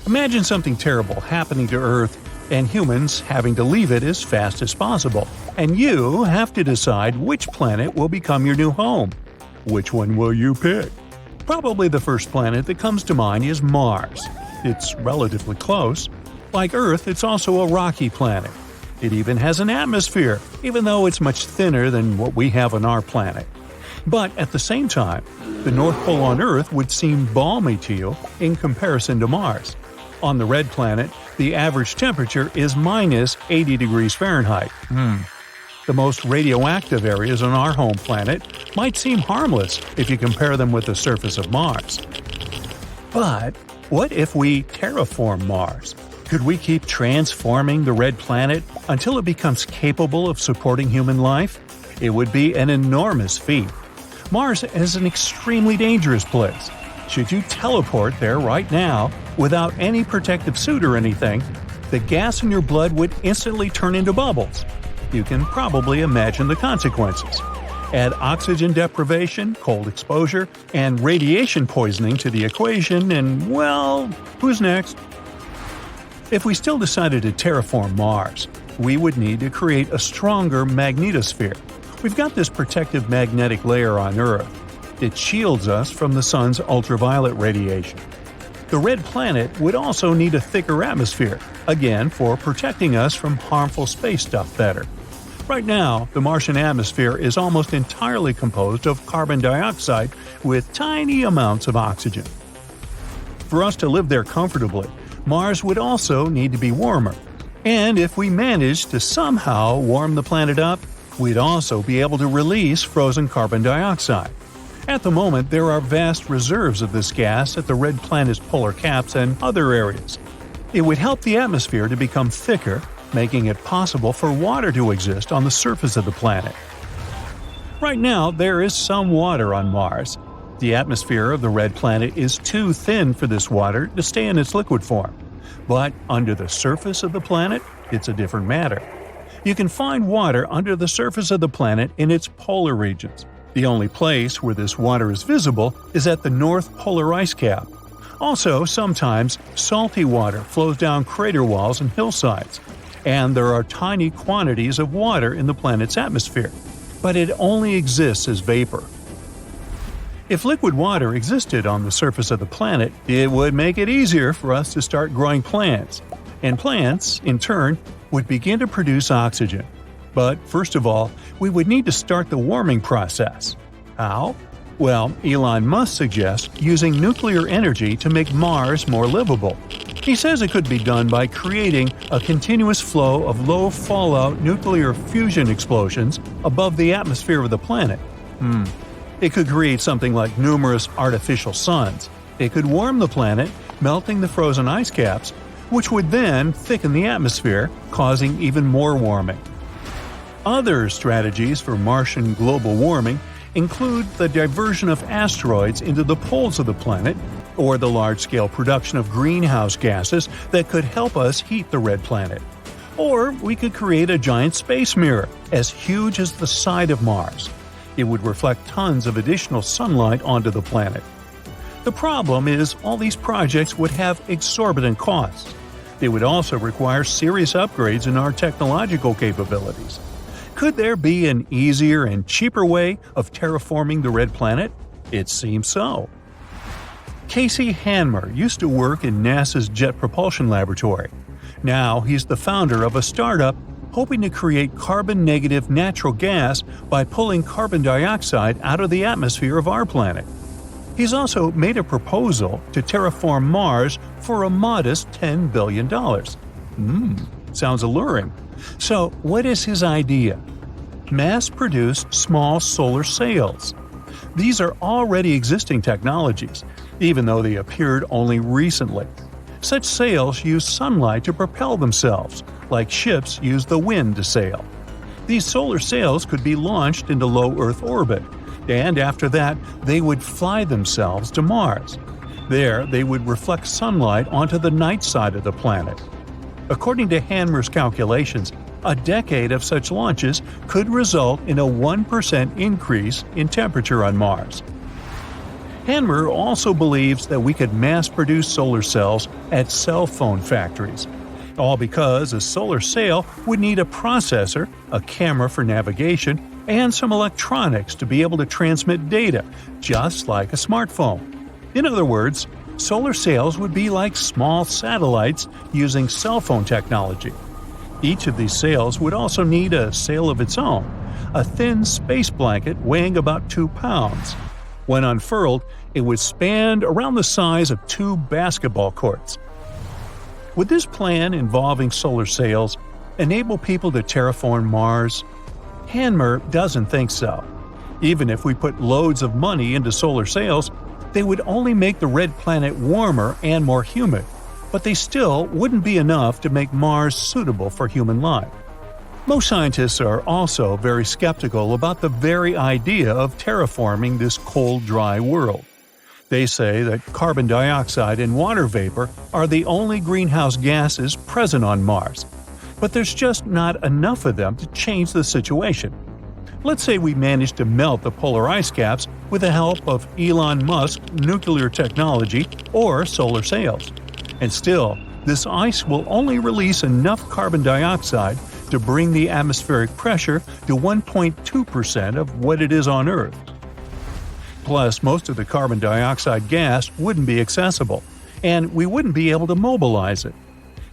Imagine something terrible happening to Earth and humans having to leave it as fast as possible, and you have to decide which planet will become your new home. Which one will you pick? Probably the first planet that comes to mind is Mars. It's relatively close. Like Earth, it's also a rocky planet. It even has an atmosphere, even though it's much thinner than what we have on our planet. But at the same time, the North Pole on Earth would seem balmy to you in comparison to Mars. On the red planet, the average temperature is minus 80 degrees Fahrenheit. The most radioactive areas on our home planet might seem harmless if you compare them with the surface of Mars. But what if we terraform Mars? Could we keep transforming the red planet until it becomes capable of supporting human life? It would be an enormous feat. Mars is an extremely dangerous place. Should you teleport there right now, without any protective suit or anything, the gas in your blood would instantly turn into bubbles. You can probably imagine the consequences. Add oxygen deprivation, cold exposure, and radiation poisoning to the equation, and well, who's next? If we still decided to terraform Mars, we would need to create a stronger magnetosphere. We've got this protective magnetic layer on Earth. It shields us from the sun's ultraviolet radiation. The red planet would also need a thicker atmosphere, again for protecting us from harmful space stuff better. Right now, the Martian atmosphere is almost entirely composed of carbon dioxide with tiny amounts of oxygen. For us to live there comfortably, Mars would also need to be warmer. And if we managed to somehow warm the planet up, we'd also be able to release frozen carbon dioxide. At the moment, there are vast reserves of this gas at the red planet's polar caps and other areas. It would help the atmosphere to become thicker, making it possible for water to exist on the surface of the planet. Right now, there is some water on Mars. The atmosphere of the red planet is too thin for this water to stay in its liquid form. But under the surface of the planet, it's a different matter. You can find water under the surface of the planet in its polar regions. The only place where this water is visible is at the North Polar Ice Cap. Also, sometimes salty water flows down crater walls and hillsides, and there are tiny quantities of water in the planet's atmosphere, but it only exists as vapor. If liquid water existed on the surface of the planet, it would make it easier for us to start growing plants, and plants, in turn, would begin to produce oxygen. But first of all, we would need to start the warming process. How? Well, Elon Musk suggests using nuclear energy to make Mars more livable. He says it could be done by creating a continuous flow of low-fallout nuclear fusion explosions above the atmosphere of the planet. It could create something like numerous artificial suns. It could warm the planet, melting the frozen ice caps, which would then thicken the atmosphere, causing even more warming. Other strategies for Martian global warming include the diversion of asteroids into the poles of the planet, or the large-scale production of greenhouse gases that could help us heat the red planet. Or we could create a giant space mirror, as huge as the side of Mars. It would reflect tons of additional sunlight onto the planet. The problem is all these projects would have exorbitant costs. They would also require serious upgrades in our technological capabilities. Could there be an easier and cheaper way of terraforming the red planet? It seems so. Casey Hanmer used to work in NASA's Jet Propulsion Laboratory. Now he's the founder of a startup hoping to create carbon-negative natural gas by pulling carbon dioxide out of the atmosphere of our planet. He's also made a proposal to terraform Mars for a modest $10 billion. Sounds alluring. So, what is his idea? Mass-produced small solar sails. These are already existing technologies, even though they appeared only recently. Such sails use sunlight to propel themselves, like ships use the wind to sail. These solar sails could be launched into low Earth orbit, and after that, they would fly themselves to Mars. There, they would reflect sunlight onto the night side of the planet. According to Hanmer's calculations, a decade of such launches could result in a 1% increase in temperature on Mars. Hanmer also believes that we could mass-produce solar cells at cell phone factories. All because a solar sail would need a processor, a camera for navigation, and some electronics to be able to transmit data, just like a smartphone. In other words, solar sails would be like small satellites using cell phone technology. Each of these sails would also need a sail of its own, a thin space blanket weighing about 2 pounds. When unfurled, it would span around the size of 2 basketball courts. Would this plan involving solar sails enable people to terraform Mars? Hanmer doesn't think so. Even if we put loads of money into solar sails, they would only make the red planet warmer and more humid, but they still wouldn't be enough to make Mars suitable for human life. Most scientists are also very skeptical about the very idea of terraforming this cold, dry world. They say that carbon dioxide and water vapor are the only greenhouse gases present on Mars, but there's just not enough of them to change the situation. Let's say we manage to melt the polar ice caps with the help of Elon Musk's nuclear technology or solar sails. And still, this ice will only release enough carbon dioxide to bring the atmospheric pressure to 1.2% of what it is on Earth. Plus, most of the carbon dioxide gas wouldn't be accessible, and we wouldn't be able to mobilize it.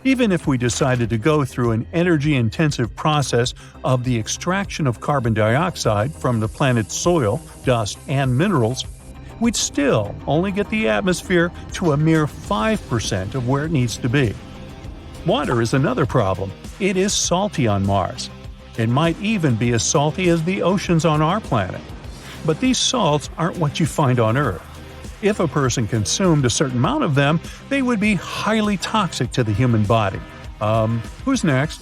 Even if we decided to go through an energy-intensive process of the extraction of carbon dioxide from the planet's soil, dust, and minerals, we'd still only get the atmosphere to a mere 5% of where it needs to be. Water is another problem. It is salty on Mars. It might even be as salty as the oceans on our planet. But these salts aren't what you find on Earth. If a person consumed a certain amount of them, they would be highly toxic to the human body. Who's next?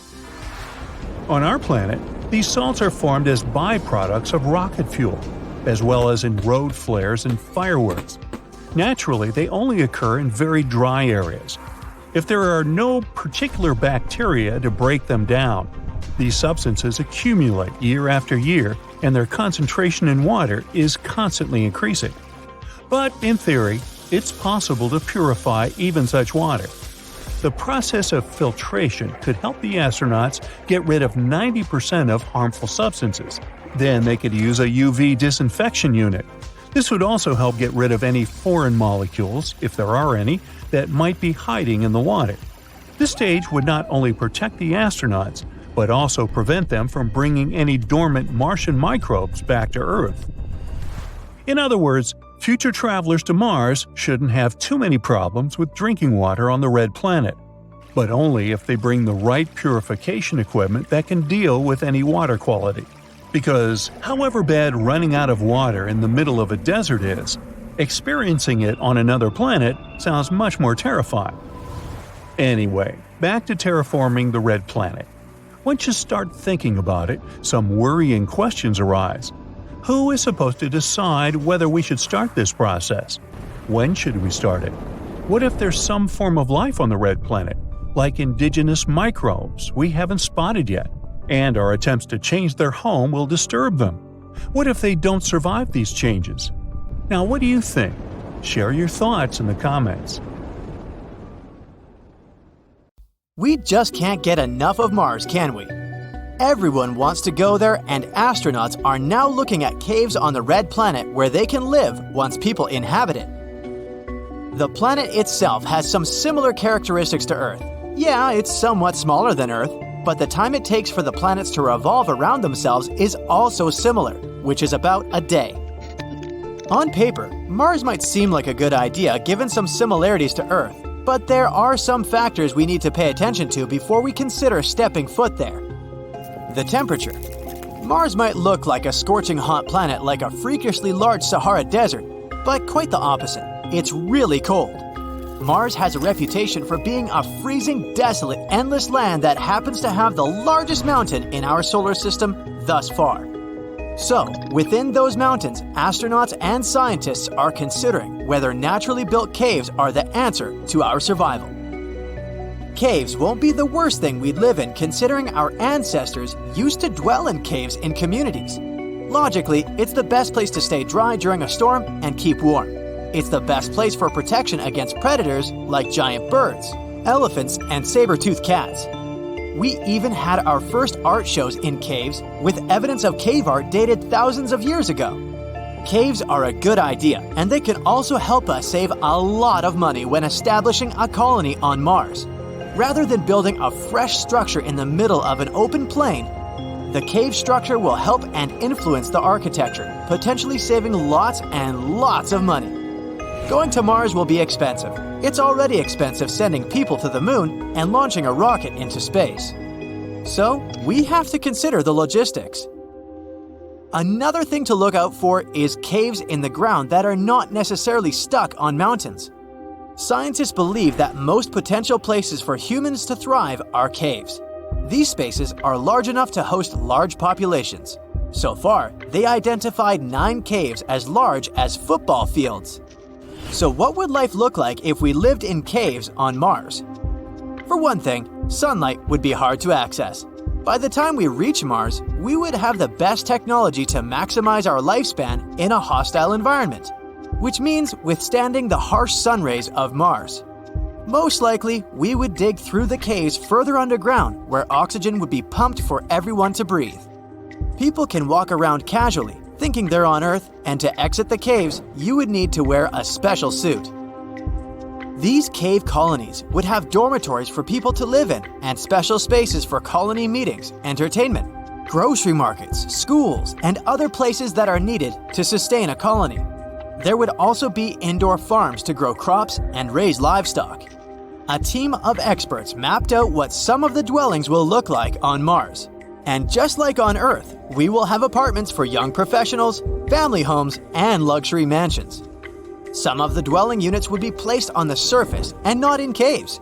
On our planet, these salts are formed as byproducts of rocket fuel, as well as in road flares and fireworks. Naturally, they only occur in very dry areas. If there are no particular bacteria to break them down, these substances accumulate year after year, and their concentration in water is constantly increasing. But in theory, it's possible to purify even such water. The process of filtration could help the astronauts get rid of 90% of harmful substances. Then they could use a UV disinfection unit. This would also help get rid of any foreign molecules, if there are any, that might be hiding in the water. This stage would not only protect the astronauts, but also prevent them from bringing any dormant Martian microbes back to Earth. In other words, future travelers to Mars shouldn't have too many problems with drinking water on the red planet, but only if they bring the right purification equipment that can deal with any water quality. Because however bad running out of water in the middle of a desert is, experiencing it on another planet sounds much more terrifying. Anyway, back to terraforming the red planet. Once you start thinking about it, some worrying questions arise. Who is supposed to decide whether we should start this process? When should we start it? What if there's some form of life on the red planet, like indigenous microbes we haven't spotted yet, and our attempts to change their home will disturb them? What if they don't survive these changes? Now, what do you think? Share your thoughts in the comments. We just can't get enough of Mars, can we? Everyone wants to go there, and astronauts are now looking at caves on the red planet where they can live once people inhabit it. The planet itself has some similar characteristics to Earth. Yeah, it's somewhat smaller than Earth, but the time it takes for the planets to revolve around themselves is also similar, which is about a day. On paper, Mars might seem like a good idea given some similarities to Earth, but there are some factors we need to pay attention to before we consider stepping foot there. The temperature. Mars might look like a scorching hot planet like a freakishly large Sahara Desert, but quite the opposite. It's really cold. Mars has a reputation for being a freezing, desolate, endless land that happens to have the largest mountain in our solar system thus far. So, within those mountains, astronauts and scientists are considering whether naturally built caves are the answer to our survival. Caves won't be the worst thing we'd live in considering our ancestors used to dwell in caves in communities. Logically, it's the best place to stay dry during a storm and keep warm. It's the best place for protection against predators like giant birds, elephants, and saber-toothed cats. We even had our first art shows in caves with evidence of cave art dated thousands of years ago. Caves are a good idea, and they can also help us save a lot of money when establishing a colony on Mars. Rather than building a fresh structure in the middle of an open plain, the cave structure will help and influence the architecture, potentially saving lots and lots of money. Going to Mars will be expensive. It's already expensive sending people to the moon and launching a rocket into space. So, we have to consider the logistics. Another thing to look out for is caves in the ground that are not necessarily stuck on mountains. Scientists believe that most potential places for humans to thrive are caves. These spaces are large enough to host large populations. So far, they identified 9 caves as large as football fields. So what would life look like if we lived in caves on Mars? For one thing, sunlight would be hard to access. By the time we reach Mars, we would have the best technology to maximize our lifespan in a hostile environment, which means withstanding the harsh sun rays of Mars. Most likely, we would dig through the caves further underground where oxygen would be pumped for everyone to breathe. People can walk around casually, thinking they're on Earth, and to exit the caves, you would need to wear a special suit. These cave colonies would have dormitories for people to live in and special spaces for colony meetings, entertainment, grocery markets, schools, and other places that are needed to sustain a colony. There would also be indoor farms to grow crops and raise livestock. A team of experts mapped out what some of the dwellings will look like on Mars. And just like on Earth, we will have apartments for young professionals, family homes, and luxury mansions. Some of the dwelling units would be placed on the surface and not in caves.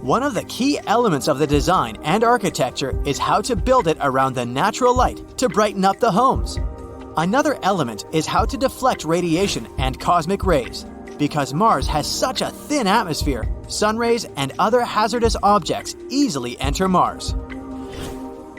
One of the key elements of the design and architecture is how to build it around the natural light to brighten up the homes. Another element is how to deflect radiation and cosmic rays. Because Mars has such a thin atmosphere, sun rays and other hazardous objects easily enter Mars.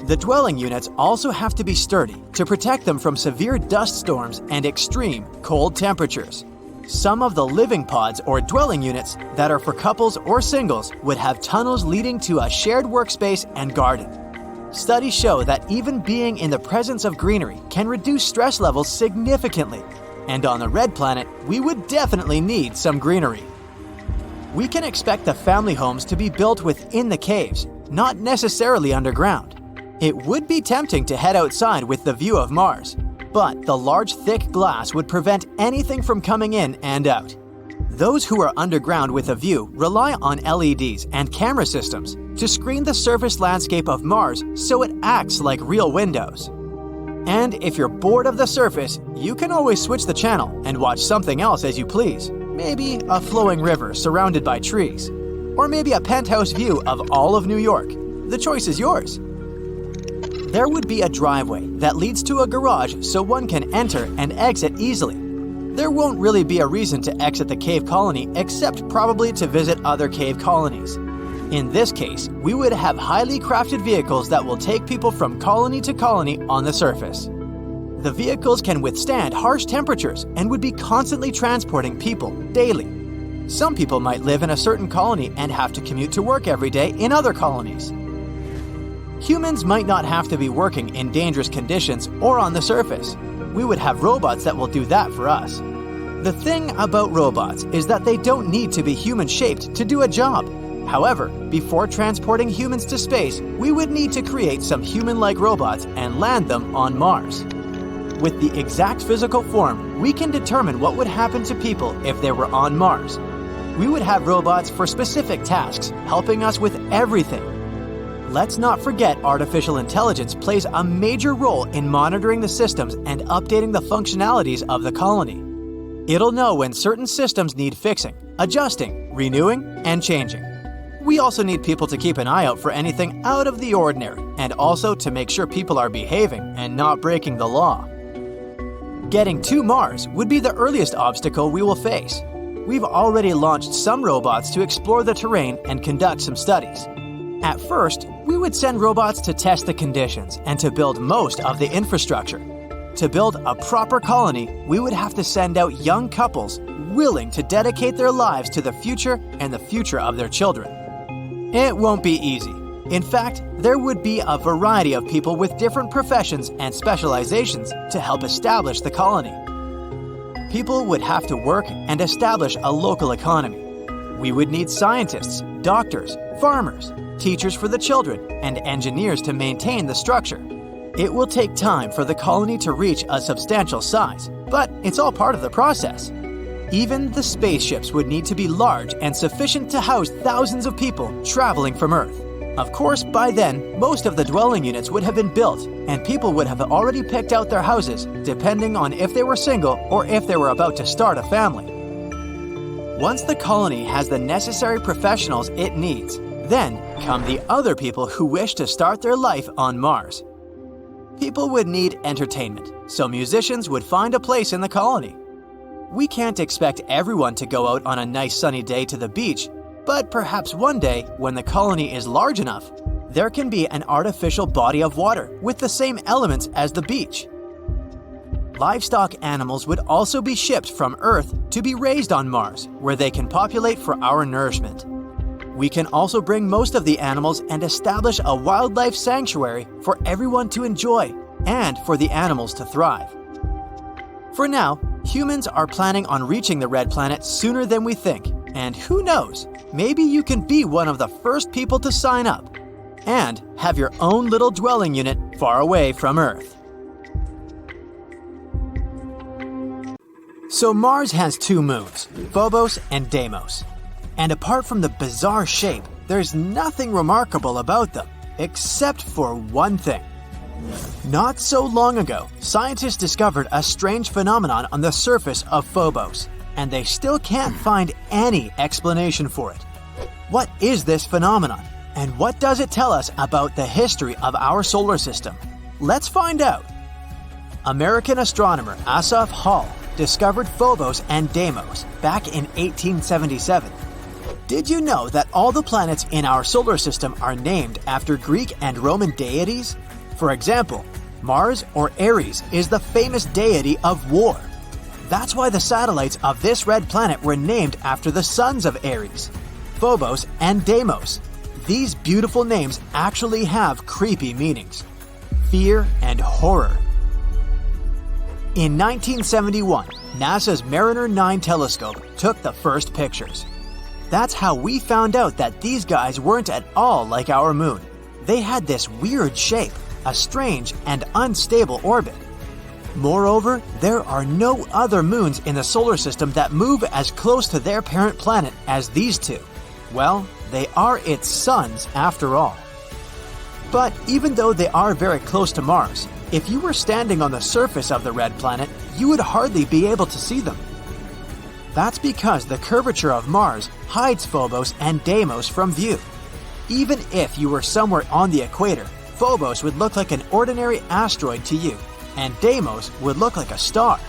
The dwelling units also have to be sturdy to protect them from severe dust storms and extreme cold temperatures. Some of the living pods or dwelling units that are for couples or singles would have tunnels leading to a shared workspace and garden. Studies show that even being in the presence of greenery can reduce stress levels significantly. And on the red planet, we would definitely need some greenery. We can expect the family homes to be built within the caves, not necessarily underground. It would be tempting to head outside with the view of Mars, but the large thick glass would prevent anything from coming in and out. Those who are underground with a view rely on LEDs and camera systems to screen the surface landscape of Mars so it acts like real windows. And if you're bored of the surface, you can always switch the channel and watch something else as you please. Maybe a flowing river surrounded by trees. Or maybe a penthouse view of all of New York. The choice is yours. There would be a driveway that leads to a garage so one can enter and exit easily. There won't really be a reason to exit the cave colony except probably to visit other cave colonies. In this case, we would have highly crafted vehicles that will take people from colony to colony on the surface. The vehicles can withstand harsh temperatures and would be constantly transporting people daily. Some people might live in a certain colony and have to commute to work every day in other colonies. Humans might not have to be working in dangerous conditions or on the surface. We would have robots that will do that for us. The thing about robots is that they don't need to be human-shaped to do a job. However, before transporting humans to space, we would need to create some human-like robots and land them on Mars. With the exact physical form, we can determine what would happen to people if they were on Mars. We would have robots for specific tasks, helping us with everything. Let's not forget artificial intelligence plays a major role in monitoring the systems and updating the functionalities of the colony. It'll know when certain systems need fixing, adjusting, renewing, and changing. We also need people to keep an eye out for anything out of the ordinary, and also to make sure people are behaving and not breaking the law. Getting to Mars would be the earliest obstacle we will face. We've already launched some robots to explore the terrain and conduct some studies. At first, we would send robots to test the conditions and to build most of the infrastructure. To build a proper colony, we would have to send out young couples willing to dedicate their lives to the future and the future of their children. It won't be easy. In fact, there would be a variety of people with different professions and specializations to help establish the colony. People would have to work and establish a local economy. We would need scientists, doctors, farmers, teachers for the children, and engineers to maintain the structure. It will take time for the colony to reach a substantial size, but it's all part of the process. Even the spaceships would need to be large and sufficient to house thousands of people traveling from Earth. Of course, by then, most of the dwelling units would have been built, and people would have already picked out their houses, depending on if they were single or if they were about to start a family. Once the colony has the necessary professionals it needs, then come the other people who wish to start their life on Mars. People would need entertainment, so musicians would find a place in the colony. We can't expect everyone to go out on a nice sunny day to the beach, but perhaps one day, when the colony is large enough, there can be an artificial body of water with the same elements as the beach. Livestock animals would also be shipped from Earth to be raised on Mars, where they can populate for our nourishment. We can also bring most of the animals and establish a wildlife sanctuary for everyone to enjoy and for the animals to thrive. For now, humans are planning on reaching the Red Planet sooner than we think, and who knows, maybe you can be one of the first people to sign up and have your own little dwelling unit far away from Earth. So Mars has two moons, Phobos and Deimos. And apart from the bizarre shape, there's nothing remarkable about them, except for one thing. Not so long ago, scientists discovered a strange phenomenon on the surface of Phobos, and they still can't find any explanation for it. What is this phenomenon, and what does it tell us about the history of our solar system? Let's find out. American astronomer Asaph Hall discovered Phobos and Deimos back in 1877. Did you know that all the planets in our solar system are named after Greek and Roman deities? For example, Mars or Ares is the famous deity of war. That's why the satellites of this red planet were named after the sons of Ares, Phobos and Deimos. These beautiful names actually have creepy meanings: fear and horror. In 1971, NASA's Mariner 9 telescope took the first pictures. That's how we found out that these guys weren't at all like our moon. They had this weird shape, a strange and unstable orbit. Moreover, there are no other moons in the solar system that move as close to their parent planet as these two. Well, they are its suns after all. But even though they are very close to Mars, if you were standing on the surface of the red planet, you would hardly be able to see them. That's because the curvature of Mars hides Phobos and Deimos from view. Even if you were somewhere on the equator, Phobos would look like an ordinary asteroid to you, and Deimos would look like a star.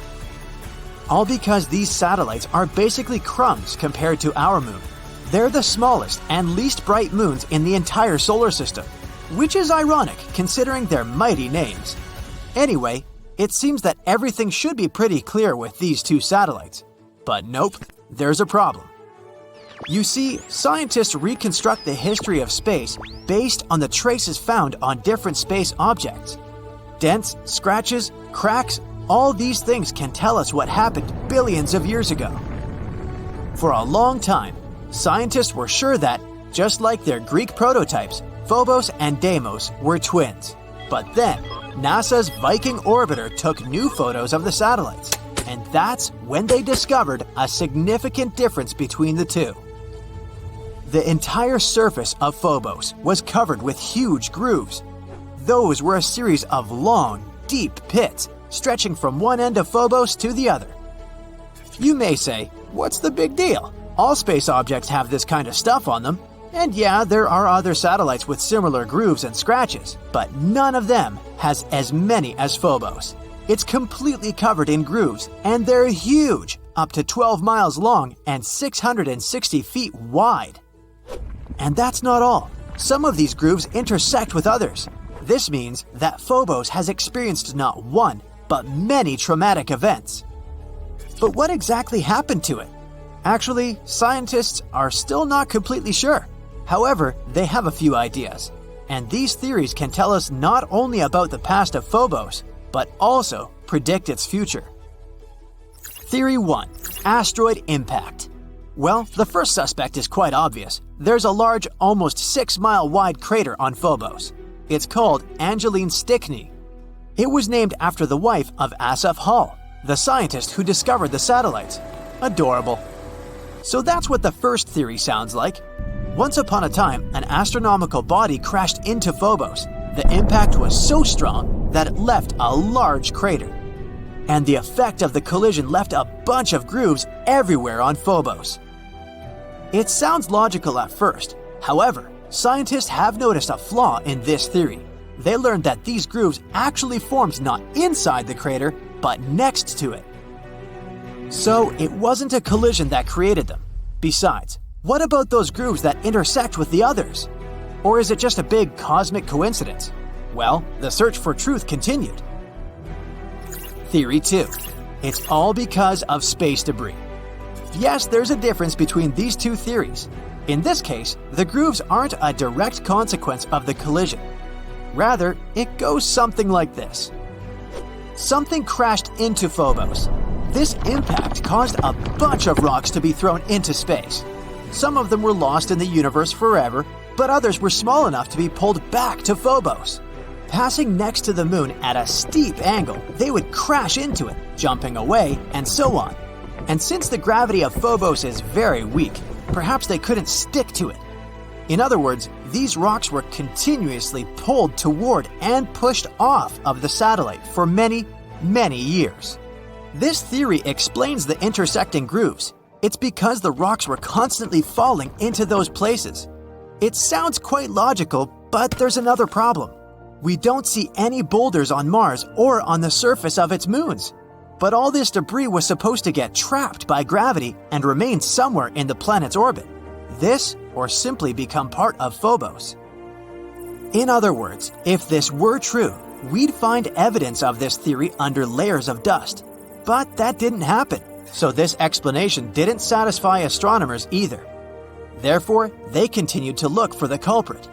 All because these satellites are basically crumbs compared to our moon. They're the smallest and least bright moons in the entire solar system, which is ironic considering their mighty names. Anyway, it seems that everything should be pretty clear with these two satellites. But nope, there's a problem. You see, scientists reconstruct the history of space based on the traces found on different space objects. Dents, scratches, cracks, all these things can tell us what happened billions of years ago. For a long time, scientists were sure that, just like their Greek prototypes, Phobos and Deimos were twins. But then, NASA's Viking orbiter took new photos of the satellites, and that's when they discovered a significant difference between the two. The entire surface of Phobos was covered with huge grooves. Those were a series of long, deep pits stretching from one end of Phobos to the other. You may say, what's the big deal? All space objects have this kind of stuff on them. And yeah, there are other satellites with similar grooves and scratches, but none of them has as many as Phobos. It's completely covered in grooves, and they're huge, up to 12 miles long and 660 feet wide. And that's not all. Some of these grooves intersect with others. This means that Phobos has experienced not one, but many traumatic events. But what exactly happened to it? Actually, scientists are still not completely sure. However, they have a few ideas. And these theories can tell us not only about the past of Phobos, but also predict its future. Theory 1. Asteroid impact. Well, the first suspect is quite obvious. There's a large, almost 6-mile wide crater on Phobos. It's called Angeline Stickney. It was named after the wife of Asaph Hall, the scientist who discovered the satellites. Adorable. So that's what the first theory sounds like. Once upon a time, an astronomical body crashed into Phobos. The impact was so strong that it left a large crater. And the effect of the collision left a bunch of grooves everywhere on Phobos. It sounds logical at first. However, scientists have noticed a flaw in this theory. They learned that these grooves actually formed not inside the crater, but next to it. So it wasn't a collision that created them. Besides, what about those grooves that intersect with the others? Or is it just a big cosmic coincidence? Well, the search for truth continued. Theory 2. It's all because of space debris. Yes, there's a difference between these two theories. In this case, the grooves aren't a direct consequence of the collision. Rather, it goes something like this. Something crashed into Phobos. This impact caused a bunch of rocks to be thrown into space. Some of them were lost in the universe forever, but others were small enough to be pulled back to Phobos. Passing next to the moon at a steep angle, they would crash into it, jumping away, and so on. And since the gravity of Phobos is very weak, perhaps they couldn't stick to it. In other words, these rocks were continuously pulled toward and pushed off of the satellite for many, many years. This theory explains the intersecting grooves. It's because the rocks were constantly falling into those places. It sounds quite logical, but there's another problem. We don't see any boulders on Mars or on the surface of its moons. But all this debris was supposed to get trapped by gravity and remain somewhere in the planet's orbit. This, or simply become part of Phobos. In other words, if this were true, we'd find evidence of this theory under layers of dust. But that didn't happen, so this explanation didn't satisfy astronomers either. Therefore, they continued to look for the culprit.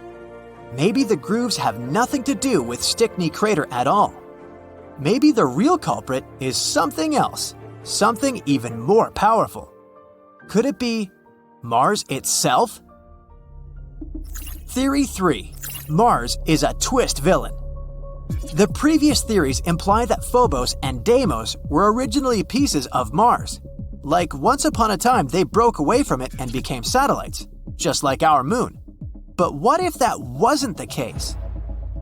Maybe the grooves have nothing to do with Stickney Crater at all. Maybe the real culprit is something else, something even more powerful. Could it be Mars itself? Theory 3. Mars is a twist villain. The previous theories imply that Phobos and Deimos were originally pieces of Mars. Like once upon a time they broke away from it and became satellites, just like our moon. But what if that wasn't the case?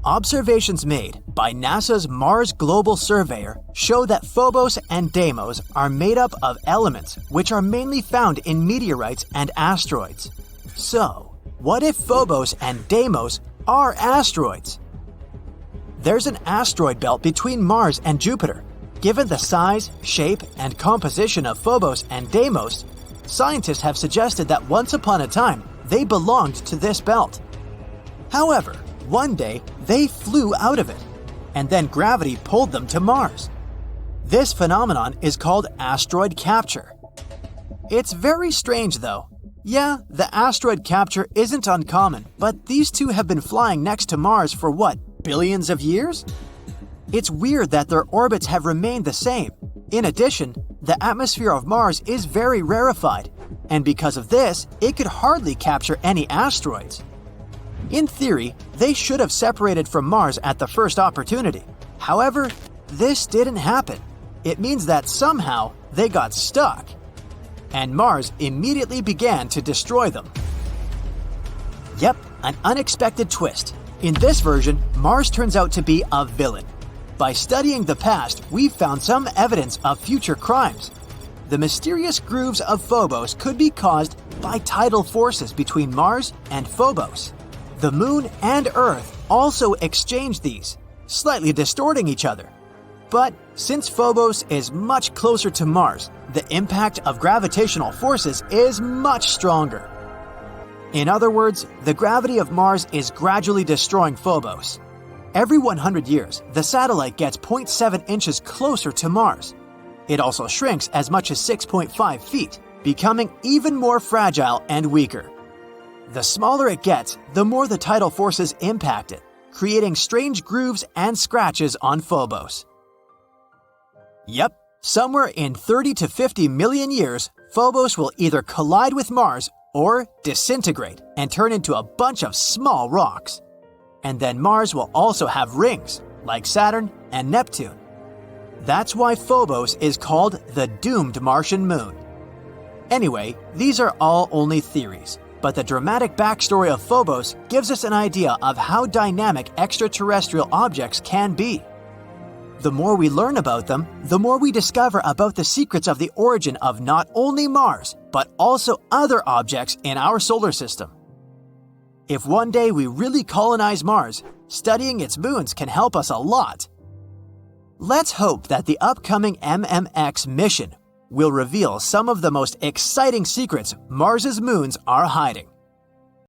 Observations made by NASA's Mars Global Surveyor show that Phobos and Deimos are made up of elements which are mainly found in meteorites and asteroids. So, what if Phobos and Deimos are asteroids? There's an asteroid belt between Mars and Jupiter. Given the size, shape, and composition of Phobos and Deimos, scientists have suggested that once upon a time, they belonged to this belt. However, one day they flew out of it, and then gravity pulled them to Mars. This phenomenon is called asteroid capture. It's very strange though. Yeah, the asteroid capture isn't uncommon, but these two have been flying next to Mars for what, billions of years? It's weird that their orbits have remained the same. In addition, the atmosphere of Mars is very rarefied, and because of this, it could hardly capture any asteroids. In theory, they should have separated from Mars at the first opportunity. However, this didn't happen. It means that somehow they got stuck, and Mars immediately began to destroy them. Yep, an unexpected twist. In this version, Mars turns out to be a villain. By studying the past, we've found some evidence of future crimes. The mysterious grooves of Phobos could be caused by tidal forces between Mars and Phobos. The Moon and Earth also exchange these, slightly distorting each other. But since Phobos is much closer to Mars, the impact of gravitational forces is much stronger. In other words, the gravity of Mars is gradually destroying Phobos. Every 100 years, the satellite gets 0.7 inches closer to Mars. It also shrinks as much as 6.5 feet, becoming even more fragile and weaker. The smaller it gets, the more the tidal forces impact it, creating strange grooves and scratches on Phobos. Yep, somewhere in 30 to 50 million years, Phobos will either collide with Mars or disintegrate and turn into a bunch of small rocks. And then Mars will also have rings, like Saturn and Neptune. That's why Phobos is called the doomed Martian moon. Anyway, these are all only theories, but the dramatic backstory of Phobos gives us an idea of how dynamic extraterrestrial objects can be. The more we learn about them, the more we discover about the secrets of the origin of not only Mars, but also other objects in our solar system. If one day we really colonize Mars, studying its moons can help us a lot. Let's hope that the upcoming MMX mission will reveal some of the most exciting secrets Mars's moons are hiding.